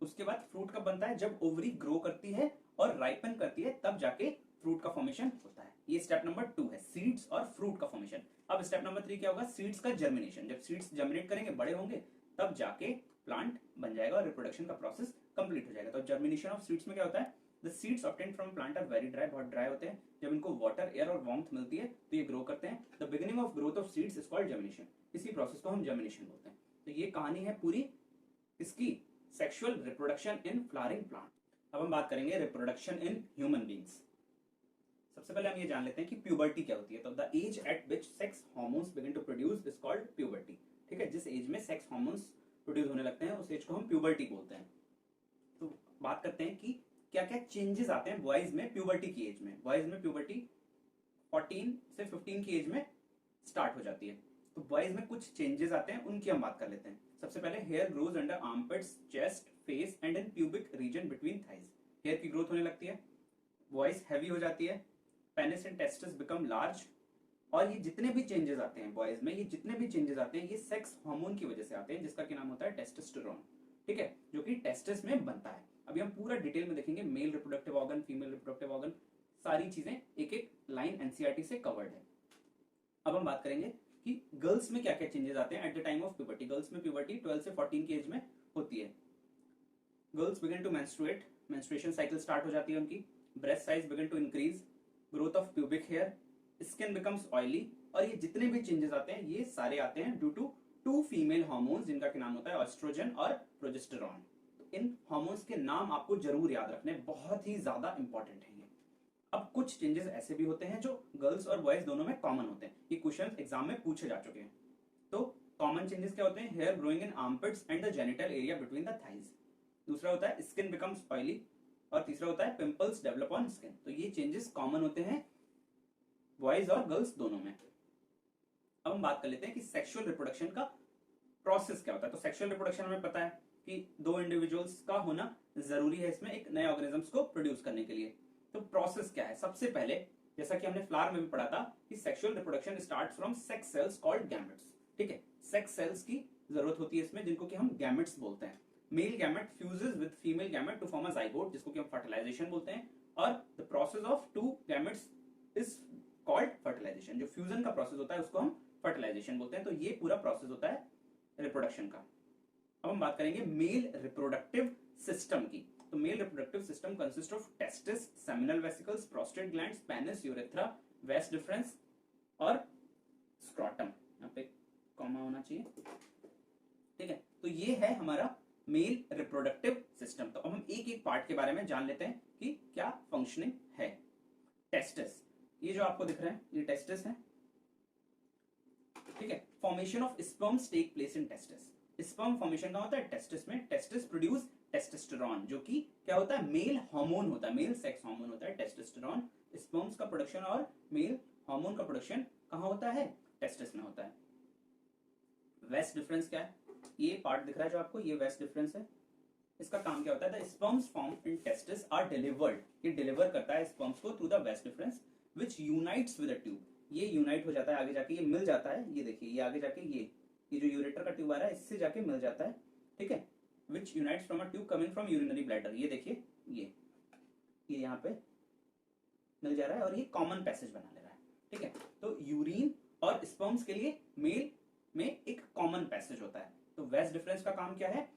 उसके बाद फ्रूट कब बनता है? जब ओवरी ग्रो करती है और राइपन करती है, तब जाके फ्रूट का फॉर्मेशन होता है। ये स्टेप नंबर 2 है, सीड्स और फ्रूट का फॉर्मेशन। अब स्टेप नंबर 3 क्या होगा? सीड्स का जर्मिनेशन। जब सीड्स जर्मिनेट करेंगे, बड़े होंगे, तब जाके प्लांट बन जाएगा और रिप्रोडक्शन का प्रोसेस कंप्लीट हो जाएगा। तो जर्मिनेशन ऑफ सीड्स में क्या होता है? The seeds obtained from plant are very dry, बहुत ड्राई होते हैं। जब इनको वाटर, एयर और वार्मथ मिलती है तो ये ग्रो करते हैं। The beginning of growth of seeds is called germination. इसी प्रोसेस को हम जर्मिनेशन बोलते हैं। तो ये कहानी है पूरी इसकी, sexual reproduction in flowering plant. अब हम बात करेंगे रिप्रोडक्शन इन ह्यूमन बींग्स। सबसे पहले हम ये जान लेते हैं कि प्यूबर्टी क्या होती है। तो the age at which sex hormones begin to produce is called puberty, ठीक है। जिस एज में सेक्स हार्मोन्स प्रोड्यूस होने लगते हैं, उस एज को हम प्यूबर्टी बोलते हैं। तो बात करते हैं कि क्या क्या चेंजेस आते हैं बॉयज में प्यूबर्टी की एज में। बॉयज में प्यूबर्टी 14 से 15 की एज में स्टार्ट हो जाती है। तो बॉयज में कुछ चेंजेस आते हैं, उनकी हम बात कर लेते हैं। सबसे पहले hair grows under armpits, chest, face and in pubic region between thighs. Hair की ग्रोथ होने लगती है, वॉइस हैवी हो जाती है, penis and testis become large. और ये जितने भी चेंजेस आते हैं बॉयज में, ये जितने भी चेंजेस आते हैं, ये सेक्स हार्मोन की वजह से आते हैं, जिसका क्या नाम होता है? टेस्टोस्टेरोन, ठीक है, जो कि टेस्टिस में बनता है। अभी हम पूरा डिटेल में देखेंगे, male reproductive organ, female reproductive organ, सारी चीजें एक एक लाइन एनसीईआरटी से कवर्ड है। अब हम बात करेंगे कि गर्ल्स में क्या क्या चेंजेस आते हैं at the time of puberty. Girls में प्यूबर्टी 12 से 14 की एज में होती है। Girls begin to menstruate, menstruation cycle start हो जाती है उनकी। Breast size begin to increase, growth of pubic hair, skin becomes oily. और ये जितने भी चेंजेस आते हैं, ये सारे आते हैं ड्यू टू 2 फीमेल हार्मोन्स, जिनका क्या नाम होता है? एस्ट्रोजन और प्रोजेस्टेरॉन। तो इन हार्मोन्स के नाम आपको जरूर याद रखने, बहुत ही ज्यादा इंपॉर्टेंट है। अब कुछ चेंजेस ऐसे भी होते हैं जो गर्ल्स और बॉयज दोनों में कॉमन होते हैं। ये क्वेश्चन एग्जाम में पूछे जा चुके हैं। तो कॉमन चेंजेस क्या होते हैं? Hair growing in armpits and the genital area between the thighs. दूसरा होता है स्किन बिकम्स ऑयली, और तीसरा होता है पिंपल्स डेवलप ऑन स्किन। तो ये चेंजेस कॉमन होते हैं बॉयज और गर्ल्स दोनों में। अब हम बात कर लेते हैं कि सेक्सुअल रिप्रोडक्शन का प्रोसेस क्या होता है। तो सेक्सुअल रिप्रोडक्शन हमें पता है कि 2 इंडिविजुअल्स का होना जरूरी है इसमें, एक नए ऑर्गेनिजम्स को प्रोड्यूस करने के लिए। तो प्रोसेस क्या है? सबसे पहले, जैसा कि हमने फ्लावर में भी पढ़ा था, कि sexual reproduction starts from sex cells called gametes, ठीक है। सेक्स सेल्स की जरूरत होती है इसमें, जिनको कि हम गैमेट्स बोलते हैं। Male gamete fuses with female gamete to form a zygote, जिसको कि हम फर्टिलाइजेशन बोलते हैं। और the process of 2 gametes is called fertilisation. जो फ्यूजन का प्रोसेस होता है उसको हम फर्टिलाइजेशन बोलते हैं। तो ये पूरा प्रोसेस होता है रिप्रोडक्शन का। अब हम बात करेंगे मेल रिप्रोडक्टिव सिस्टम की। तो male reproductive system consist of testis, seminal vesicles, prostate glands, penis, urethra, वेस डिफरेंस और स्क्रोटम। यहाँ पे कॉमा होना चाहिए, ठीक है। तो ये है हमारा मेल रिप्रोडक्टिव सिस्टम। तो अब हम एक एक पार्ट के बारे में जान लेते हैं कि क्या फंक्शनिंग है। टेस्टिस, ये जो आपको दिख रहा है, ये टेस्टिस है, ठीक है। Formation of sperms take place in testis. Sperm formation का होता है टेस्टिस में। टेस्टिस प्रोड्यूस टेस्टोस्टेरोन, जो कि क्या होता है? मेल हार्मोन होता है, मेल सेक्स हार्मोन होता है टेस्टोस्टेरोन। स्पर्म्स का प्रोडक्शन और मेल हार्मोन का प्रोडक्शन कहां होता है? टेस्टिस में होता है। वेस डिफरेंस क्या है? ये पार्ट दिख रहा है जो आपको, ये वेस डिफरेंस है। इसका काम क्या होता है? The sperms form in testis are delivered, ये डिलीवर करता है स्पर्म्स को through the vas deferens which unites with a tube. ये यूनाइट हो जाता है, आगे जाके ये मिल जाता है। ये देखिए, ये आगे जाके ये जो यूरेटर का ट्यूब आ रहा है, इससे जाके मिल जाता है, ठीक है। Which unites from a tube coming from urinary bladder. ये देखिए, ये यहाँ पे मिल जा रहा है और ये कॉमन पैसेज बना ले रहा है, ठीक है। तो यूरिन और स्पर्म्स के लिए मेल में एक कॉमन पैसेज होता है। तो वेस डिफरेंस का काम क्या है?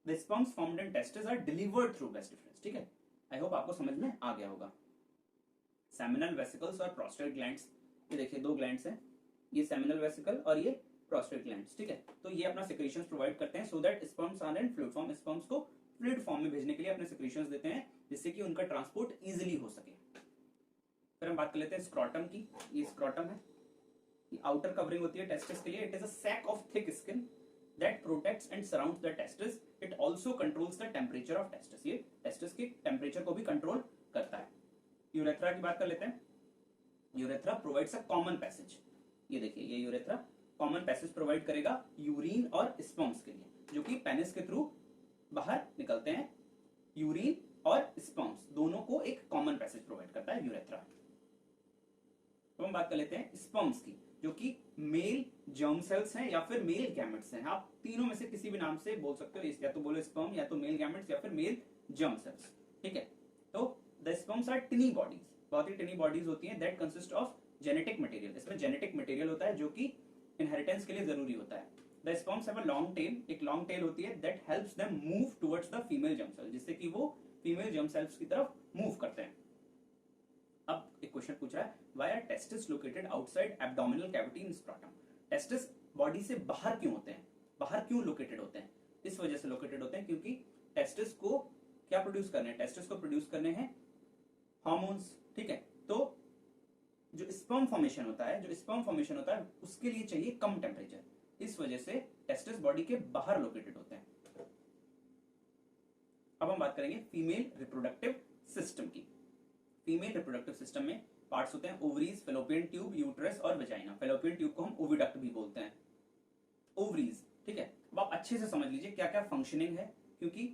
The sperms formed in testis are delivered through vas deferens, ठीक है। आई होप आपको समझ में आ गया होगा। सेमिनल वेसिकल्स और प्रोस्टेट ग्लैंड्स, ये देखिए 2 ग्लैंड्स हैं, ये सेमिनल वेसिकल और ये प्रोस्टेट ग्लैंड्स, ठीक है। तो ये अपना सिक्रीशंस प्रोवाइड करते हैं so that sperms are in fluid form. Sperms को फ्लूइड फॉर्म में भेजने के लिए अपने सिक्रीशंस देते हैं, जिससे कि उनका ट्रांसपोर्ट इजीली हो सके। फिर हम बात कर लेते हैं स्क्रोटम की। ये स्क्रोटम है, ये आउटर कवरिंग होती है टेस्टिस के लिए। It is a sac of thick skin that protects and surrounds the testis. It also controls the temperature of testis. ये टेस्टिस के टेम्परेचर को भी कंट्रोल करता है। यूरेथ्रा की बात कर लेते हैं। Urethra provides a common passage. ये देखिए, ये यूरेथ्रा कॉमन पैसेज प्रोवाइड करेगा यूरिन और स्पर्म्स के लिए, जो कि पेनिस के थ्रू बाहर निकलते हैं। यूरिन और स्पर्म्स दोनों को एक कॉमन पैसेज प्रोवाइड करता है यूरेथ्रा। तो हम बात कर लेते हैं स्पर्म्स की, जो कि मेल जर्म सेल्स हैं या फिर मेल गैमेट्स हैं। आप तीनों में से किसी भी नाम से बोल सकते हो, या तो बोलो स्पर्म, या तो मेल गैमेट्स, या फिर मेल जर्म सेल्स। ठीक है, तो the sperms are tiny bodies, बहुत ही टिनी बॉडीज होती हैं, that consist of genetic material. इसमें जेनेटिक मटेरियल होता है जो कि इनहेरिटेंस के लिए जरूरी होता है। The sperms have a long tail, एक लॉन्ग टेल होती है that helps them move towards the female germ cell, जिससे कि वो फीमेल जर्म सेल्स की तरफ मूव करते हैं। अब एक क्वेश्चन पूछ रहा है, why are testis located outside abdominal cavity in scrotum? Testis body से बाहर क्यों होते हैं, बाहर क्यों लोकेटेड होते हैं? इस वजह से लोकेटेड होते हैं क्योंकि टेस्टिस को क्या प्रोड्यूस करने हैं? टेस्टिस को प्रोड्यूस करने हैं हार्मोन्स। ठीक है, तो जो स्पर्म फॉर्मेशन होता है, जो स्पर्म फॉर्मेशन होता है उसके लिए चाहिए कम टेम्परेचर, इस वजह से टेस्टिस बॉडी के बाहर लोकेटेड होते हैं। अब हम बात करेंगे फीमेल रिप्रोडक्टिव सिस्टम की। फीमेल रिप्रोडक्टिव सिस्टम में पार्ट्स होते हैं ओवरीज, फेलोपियन ट्यूब, यूट्रस और वेजाइना। फेलोपियन ट्यूब को हम ओविडक्ट भी बोलते हैं। ओवरीज, ठीक है। अब आप अच्छे से समझ लीजिए क्या क्या फंक्शनिंग है, क्योंकि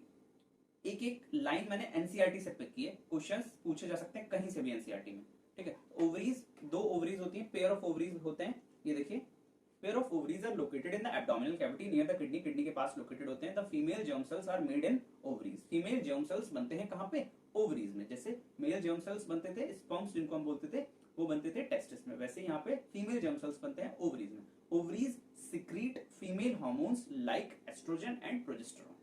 एक एक लाइन मैंने एनसीईआरटी से पिक की है, क्वेश्चंस पूछे जा सकते हैं कहीं से भी एनसीईआरटी में। ठीक है, ओवरीज, दो ओवरीज होती हैं, पेयर ऑफ ओवरीज होते हैं। ये देखिए, pair of ovaries are located in the abdominal cavity near the kidney, kidney के पास लोकेटेड होते हैं। The female germ cells are made in ovaries, female germ cells बनते हैं कहां पे? ओवरीज में। जैसे मेल जर्म सेल्स बनते थे स्पर्म्स, जिनको हम बोलते थे, वो बनते थे टेस्टिस में, वैसे यहाँ पे फीमेल जर्म सेल्स बनते हैं ओवरीज में। Ovaries secrete female hormones like estrogen and progesterone.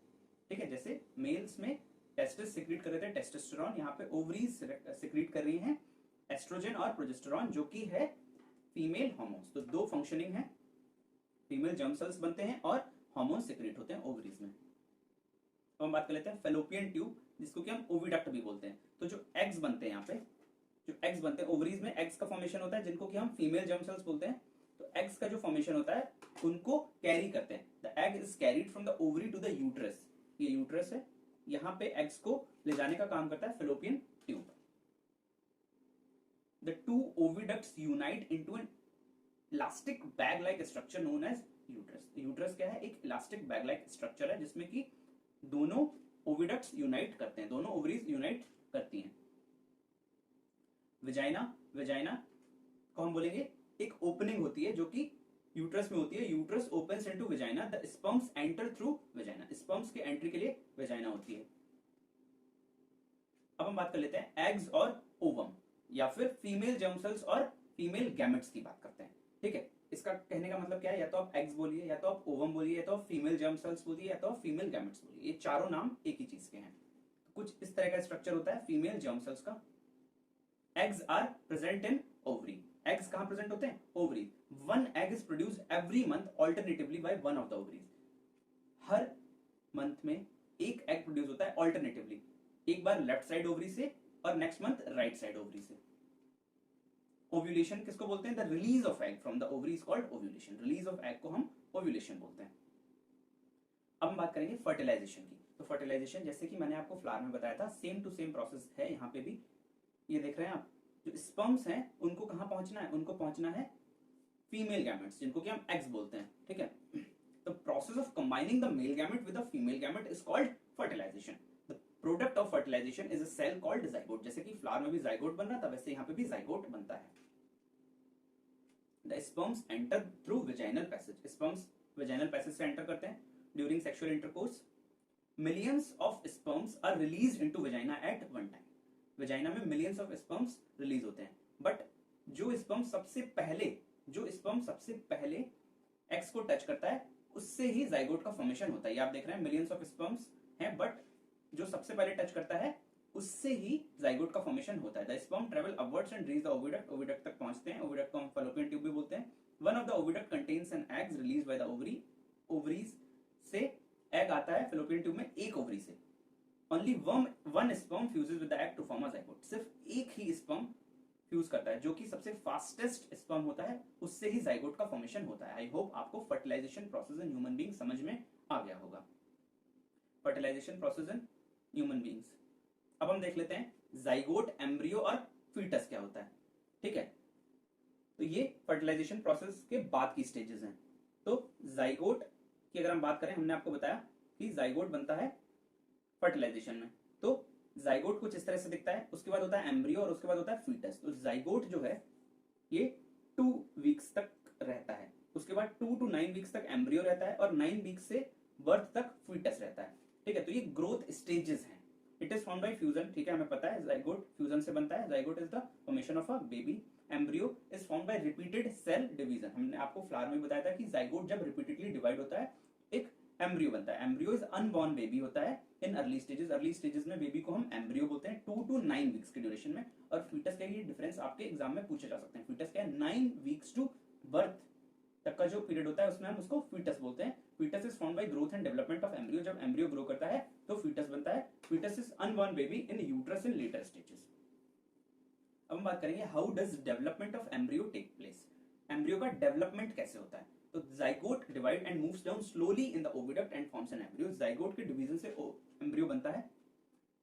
ठीक है, जैसे मेल्स में टेस्टिस सिक्रीट कर रहे थे टेस्टोस्टेरोन, यहाँ पे ओवरीज सिक्रीट कर रही हैं एस्ट्रोजन और प्रोजेस्टेरॉन, जो कि है फीमेल हार्मोन्स। तो दो फंक्शनिंग है, फीमेल जर्म सेल्स बनते हैं और हार्मोन सिक्रीट होते हैं ओवरीज में। तो हम बात कर लेते हैं फेलोपियन ट्यूब, जिसको कि हम ओविडक्ट भी बोलते हैं। तो जो एग्स बनते हैं यहाँ पे, जो एग्स बनते हैं ओवरीज में, एग्स का फॉर्मेशन होता है जिनको कि हम फीमेल जर्म सेल्स बोलते हैं। तो एग्स का जो फॉर्मेशन होता है उनको कैरी करते हैं। The egg is carried from the ovary to the uterus, ये यूट्रस है, यहाँ पे एग्स को ले जाने का काम करता है fallopian tube. The two oviducts unite into an elastic bag like structure known as uterus. Uterus क्या है? एक इलास्टिक बैग लाइक स्ट्रक्चर है जिसमें कि दोनों ओविडक्ट्स यूनाइट करते हैं, दोनों ओवरीज यूनाइट करती हैं। वेजाइना, वेजाइना को हम बोलेंगे एक ओपनिंग होती है जो कि यूट्रस में होती है। Uterus opens into vagina, the sperms enter through vagina. Sperms के एंट्री के लिए वेजाइना होती है। अब हम बात कर लेते हैं एग्स और ओवम, या फिर फीमेल जर्म सेल्स और फीमेल गैमेट्स की बात करते हैं। ठीक है, इसका कहने का मतलब क्या है? या तो आप एग्स बोलिए, या तो आप ओवम बोलिए, या तो आप फीमेल जर्म सेल्स बोलिए, या तो आप फीमेल गैमेट्स बोलिए। ये चारों नाम एक ही चीज के हैं। तो कुछ इस तरह का स्ट्रक्चर होता है फीमेल जर्म सेल्स का। Eggs are present in ovary. Eggs कहां प्रेजेंट होते हैं? Ovary. One egg is produced every month alternatively by one of the ovaries. हर मंथ में एक एग प्रोड्यूस होता है ऑल्टरनेटिवली, एक बार लेफ्ट साइड ओवरी से और next month right side ovary से। ओव्यूलेशन किसको बोलते हैं? The release of egg from the ovary is called ovulation. Release of egg को हम ओव्यूलेशन बोलते हैं। अब हम बात करेंगे फर्टिलाइजेशन की। तो फर्टिलाइजेशन, जैसे कि मैंने आपको फ्लावर में बताया था, सेम टू सेम प्रोसेस है यहाँ पे भी। ये देख रहे हैं आप, जो स्पर्म्स हैं उनको कहाँ पहुंचना है? उनको पहुंचना है फीमेल गैमेट्स, जिनको कि हम एग्स बोलते हैं। ठीक है, the process of combining the male gamete with the female gamete is called fertilisation. The product of fertilisation is a cell called zygote. जैसे कि फ्लावर में भी जाइगोट बन रहा था, वैसे यहाँ पे भी जाइगोट बनता है। The sperms enter through vaginal passage. Sperms vaginal passage से enter करते हैं during sexual intercourse. Millions of sperms are released into vagina at one time. Vagina में millions of sperms release होते हैं, but जो sperm सबसे पहले X को टच करता है, उससे ही जाइगोट का फॉर्मेशन होता है। ये आप देख रहे हैं millions of sperms हैं, but जो सबसे पहले टच करता है उससे ही जाइगोट का फॉर्मेशन होता है। The sperm travel upwards and reach the oviduct. Oviduct तक पहुंचते हैं। ओविडक्ट को हम फैलोपियन ट्यूब भी बोलते हैं। One of the oviduct contains an eggs release by the ovary. Ovaries से एग आता है फैलोपियन ट्यूब में, एक ओवरी से। Only one sperm fuses with the egg to form a zygote. सिर्फ एक ही स्पर्म फ्यूज करता है, जो कि सबसे फास्टेस्ट स्पर्म होता है, उससे ही जाइगोट का फॉर्मेशन होता है। आई होप आपको fertilisation process in human being समझ में आ गया होगा। Fertilisation process in human beings. अब हम देख लेते हैं जाइगोट, एम्ब्रियो और फीटस क्या होता है। ठीक है, तो ये फर्टिलाइजेशन प्रोसेस के बाद की स्टेजेस हैं। तो जाइगोट की अगर हम बात करें, हमने आपको बताया कि जाइगोट बनता है फर्टिलाइजेशन में। तो जाइगोट कुछ इस तरह से दिखता है, उसके बाद होता है एम्ब्रियो और उसके बाद होता है फीटस। तो जाइगोट जो है ये 2 वीक्स तक रहता है, उसके बाद 2 to 9 वीक्स तक एम्ब्रियो रहता है और 9 वीक्स से बर्थ तक फीटस रहता है। ठीक है, तो ये ग्रोथ स्टेजेस हैं। It is form bye fusion, ठीक है, हमें पता है जाइगोट फ्यूजन से बनता है। Zygote is the formation of a baby. Embryo is form by repeated cell division. हमने आपको फ्लावर में बताया था कि जाइगोट जब रिपीटेडली डिवाइड होता है एक एम्ब्रियो बनता है। एम्ब्रियो इज अनबॉर्न बेबी होता है in early stages. Early stages में बेबी को हम एम्ब्रियो बोलते हैं 2 to 9 वीक्स के ड्यूरेशन में। और फीटस का ये डिफरेंस आपके एग्जाम में पूछे जा सकते हैं। फीटस क्या है, 9 वीक्स टू बर्थ तक का जो पीरियड होता है उसमें हम उसको फीटस बोलते हैं। Foetus is form by growth and development of embryo. जब एम्ब्रियो ग्रो करता है तो फीटस बनता है। Foetus is unborn baby in uterus in later stages. अब हम बात करेंगे how does development of embryo take place. Embryo का डेवलपमेंट कैसे होता है। तो zygote divide and moves down slowly in the oviduct and forms an embryo. Zygote के डिवीजन से एम्ब्रियो बनता है।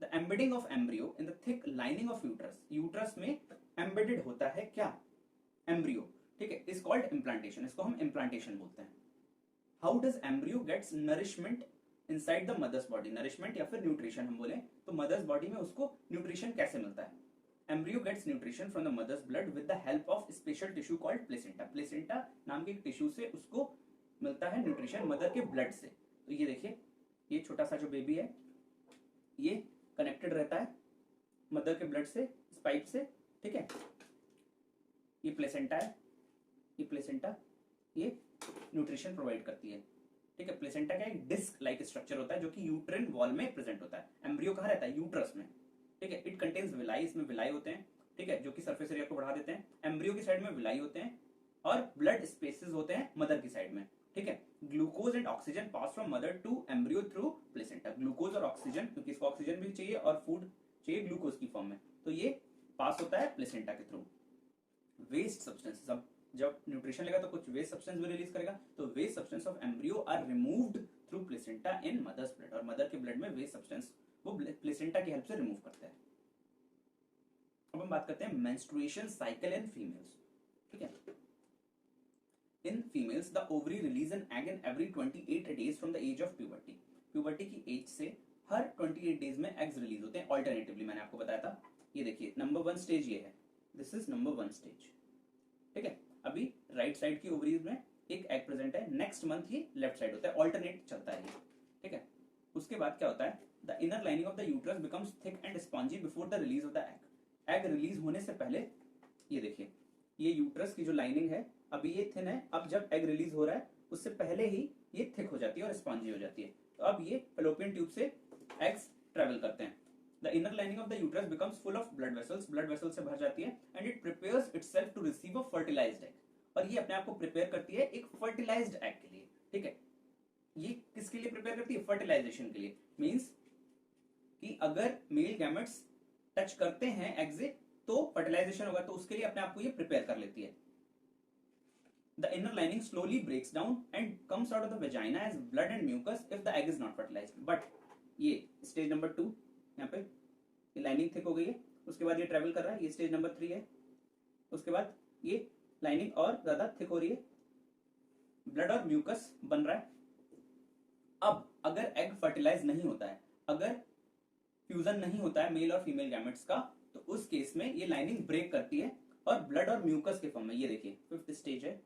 The embedding of embryo in the thick lining of uterus. Uterus में एम्बेडेड होता है क्या, एम्ब्रियो, ठीक है, इज कॉल्ड इम्प्लांटेशन। इसको हम इम्प्लांटेशन बोलते हैं। How does embryo gets nourishment inside the mother's body. Nourishment या फिर न्यूट्रिशन हम बोले तो मदर्स बॉडी में उसको न्यूट्रिशन कैसे मिलता है। Embryo gets nutrition from the mother's blood with the help of special tissue called placenta. Placenta नाम के एक टिश्यू से उसको मिलता है न्यूट्रिशन मदर के ब्लड से। तो ये देखिए, ये छोटा सा जो बेबी है ये कनेक्टेड रहता है मदर के ब्लड से, इस पाइप से, ठीक है। ये प्लेसेंटा है, ये प्लेसेंटा ये न्यूट्रिशन प्रोवाइड करती है, ठीक है। प्लेसेंटा का एक डिस्क लाइक स्ट्रक्चर होता है जो कि यूट्रिन वॉल में प्रेजेंट होता है। एम्ब्रियो कहाँ रहता है, यूट्रस में, ठीक है। इट कंटेन्स विलाई, इसमें विलाई होते हैं, ठीक है, जो कि सरफेस एरिया को बढ़ा देते हैं। एम्ब्रियो की साइड में विलाई होते हैं और ब्लड स्पेसेस होते हैं मदर की साइड में, ठीक है। Glucose and oxygen pass from mother to embryo through placenta. Glucose और ऑक्सीजन, क्योंकि इसको ऑक्सीजन भी चाहिए और फूड चाहिए ग्लूकोज की फॉर्म में, तो ये पास होता है प्लेसेंटा के थ्रू। वेस्ट सब्सटेंस, जब न्यूट्रिशन लेगा तो कुछ वेस्ट सब्सटेंस भी रिलीज करेगा। तो waste substance of embryo are removed through placenta in mother's blood. और मदर के ब्लड में वेस्ट सब्सटेंस वो प्लेसेंटा की हेल्प से रिमूव करते हैं। अब हम बात करते हैं मेंस्ट्रुएशन साइकिल इन फीमेल्स, ठीक है। In females the ovary release an egg in every 28 days from the age of puberty. Puberty की एज से हर 28 डेज में एग्स रिलीज होते हैं ऑल्टरनेटिवली। मैंने आपको बताया था, ये देखिए नंबर 1 स्टेज ये है, दिस इज नंबर 1 स्टेज, ठीक है। अभी राइट साइड की ओवरीज में एक एग प्रेजेंट है, नेक्स्ट मंथ ये लेफ्ट साइड होता है, ऑल्टरनेट चलता है ये, ठीक है। उसके बाद क्या होता है, the inner lining of the uterus becomes thick and spongy before the release of the egg. Egg release होने से पहले ये देखिए, ये यूट्रस की जो लाइनिंग है अभी ये थिन है, अब जब एग रिलीज हो रहा है उससे पहले ही ये थिक हो जाती है और स्पॉन्जी हो जाती है। तो अब ये फैलोपियन ट्यूब से एग्स ट्रेवल करते हैं। The inner lining of the uterus becomes full of blood vessels से भर जाती है and it prepares itself to receive a fertilized egg। और ये अपने आप को प्रिपेयर करती है एक फर्टिलाइज्ड एग के लिए, ठीक है। ये किसके लिए प्रिपेयर करती है, फर्टिलाइजेशन के लिए। मींस कि अगर मेल गैमेट्स टच करते हैं एग से तो फर्टिलाइजेशन होगा, तो उसके लिए अपने आप को ये प्रिपेयर कर लेती है। The inner lining slowly breaks down and comes out of the vagina as blood and mucus if the egg is not fertilized। But ये स्टेज नंबर 2, यहाँ पे ये लाइनिंग थिक हो गई है, उसके बाद ये ट्रेवल कर रहा है, ये स्टेज नंबर 3 है। उसके बाद ये लाइनिंग और ज्यादा थिक हो रही है, ब्लड और म्यूकस बन रहा है। अब अगर एग फर्टिलाइज नहीं होता है, अगर फ्यूजन नहीं होता है मेल और फीमेल गैमेट्स का, तो उस केस में ये लाइनिंग ब्रेक करती है और ब्लड और म्यूकस के फॉर्म में, ये देखिए 5th स्टेज है,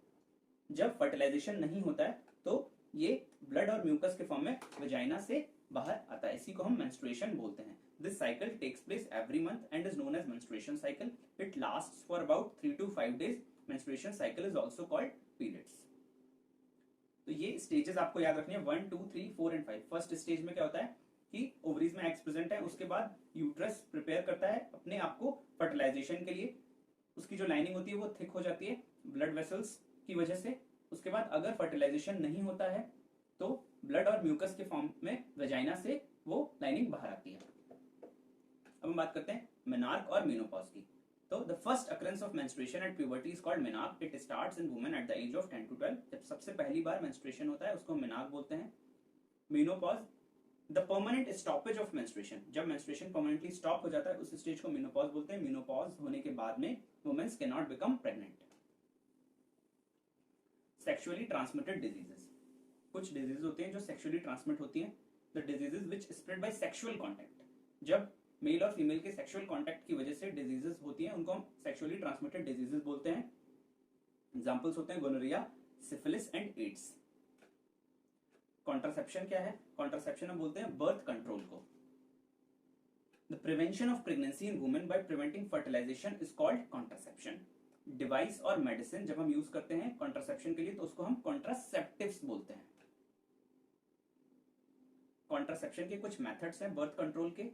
जब फर्टिलाइजेशन नहीं होता है तो ये ब्लड और म्यूकस के फॉर्म में वजाइना से बाहर आता है। इसी को हम मेंस्ट्रुएशन बोलते हैं। This cycle takes place every month and is known as menstruation cycle. It lasts for about 3 to 5 days। Menstruation cycle is also called periods. तो ये स्टेजेस आपको याद रखनी है, 1, 2, 3, 4 एंड 5। फर्स्ट स्टेज में क्या होता है कि ओवरीज में एग्स प्रेजेंट है, उसके बाद यूट्रस प्रिपेयर करता है अपने आप को फर्टिलाइजेशन के लिए। उसकी जो लाइनिंग होती है वो थिक हो जाती है ब्लड वेसल्स की वजह से। उसके बाद अगर फर्टिलाइजेशन नहीं होता है तो ब्लड और म्यूकस के फॉर्म में वेजाइना से वो लाइनिंग बाहर आती है। अब हम बात करते हैं मेनार्क और मेनोपॉज की। तो the first occurrence of menstruation at puberty is called menarche. It starts in women at the age of 10 to 12। जब सबसे पहली बार मेंस्ट्रुएशन होता है उसको मेनार्क बोलते हैं। Menopause the permanent stoppage of menstruation. जब मेंस्ट्रुएशन परमानेंटली स्टॉप हो जाता है उस स्टेज को मेनोपॉज बोलते हैं। मेनोपॉज होने के बाद में womens can not become pregnant. Sexually transmitted diseases, कुछ डिजीज होते हैं जो सेक्सुअली ट्रांसमिट होती हैं, the diseases which spread by sexual contact, जब मेल और फीमेल के सेक्सुअल कांटेक्ट की वजह से डिजीजेस होती हैं उनको हम सेक्सुअली ट्रांसमिटेड डिजीजेस बोलते हैं। एग्जांपल्स होते हैं gonorrhoea, syphilis and AIDS. Contraception क्या है? कॉन्ट्रासेप्शन हम बोलते हैं बर्थ कंट्रोल को। The prevention of pregnancy in women by preventing fertilization is called contraception. Device और मेडिसिन जब हम यूज करते हैं कॉन्ट्रासेप्शन के लिए तो उसको हम कॉन्ट्रासेप्टिव्स बोलते हैं। कॉन्ट्रासेप्शन के कुछ मेथड्स हैं बर्थ कंट्रोल के।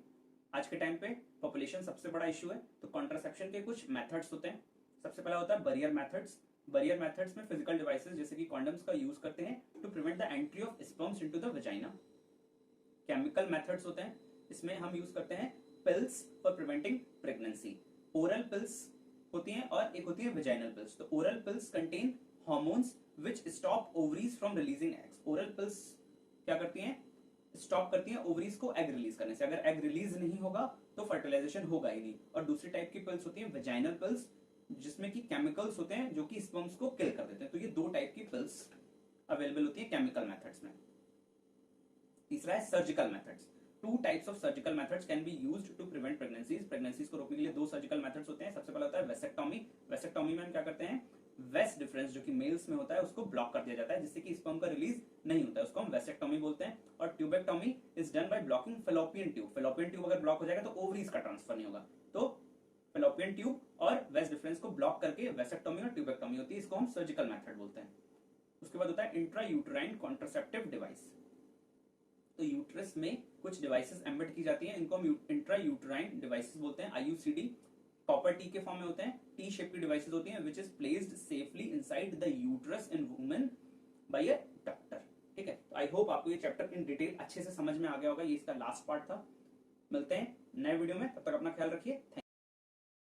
आज के टाइम पे पॉपुलेशन सबसे बड़ा इशू है, तो कॉन्ट्रासेप्शन के कुछ मेथड्स होते हैं। सबसे पहला होता है बरियर मेथड्स। बरियर मेथड्स में फिजिकल डिवाइसेस जैसे कि कॉन्डम्स का यूज करते हैं to prevent the entry of sperms into the vagina. Chemical methods होते हैं, इसमें हम यूज करते हैं pills for preventing pregnancy. Oral pills होती हैं और एक होती है वेजाइनल पिल्स। तो oral pills contain hormones which stop ovaries from releasing eggs. Oral pills क्या करती हैं? स्टॉप करती हैं ओवरीज को एग रिलीज करने से। अगर एग रिलीज नहीं होगा तो फर्टिलाइजेशन होगा ही नहीं। और दूसरी टाइप की पिल्स होती हैं वेजाइनल पिल्स, जिसमें कि केमिकल्स होते हैं जो कि स्पर्म्स को किल कर देते हैं। तो ये दो टाइप की पिल्स अवेलेबल होती है केमिकल मेथड्स में। तीसरा है surgical methods. Two types of surgical methods can be used to prevent pregnancies. Pregnancies को रोकने के लिए दो सर्जिकल मेथड्स होते हैं। सबसे पहला होता है वेसेक्टोमी। वेसेक्टोमी में हम क्या करते हैं? वेस्ट डिफरेंस जो कि मेल्स में होता है उसको ब्लॉक कर दिया जाता है जिससे कि स्पर्म का रिलीज नहीं होता है, उसको हम वेसेक्टोमी बोलते हैं। और tubectomy is done by blocking fallopian tube. Fallopian tube अगर ब्लॉक हो जाएगा तो ओवरीज का ट्रांसफर नहीं होगा। तो फेलोपियन ट्यूब और वेस्ट डिफरेंस को ब्लॉक करके वेसेक्टोमी और ट्यूबेक्टोमी होती है, इसको हम सर्जिकल मेथड बोलते हैं। उसके बाद होता है इंट्रा यूट्राइन कॉन्ट्रासेप्टिव डिवाइस। तो यूट्रस में कुछ डिवाइसेस एम्बेड की जाती हैं, इनको हम इंट्रा यूट्राइन डिवाइसेस बोलते हैं। आईयूसीडी कॉपर टी के फॉर्म में होते हैं। टी शेप की डिवाइसेस होती हैं which is placed safely inside the uterus in women bye a doctor. ठीक है, तो आई होप आपको ये चैप्टर इन डिटेल अच्छे से समझ में आ गया होगा। ये इसका लास्ट पार्ट था। मिलते हैं नए वीडियो में, तब तक अपना ख्याल रखिए। Thank you.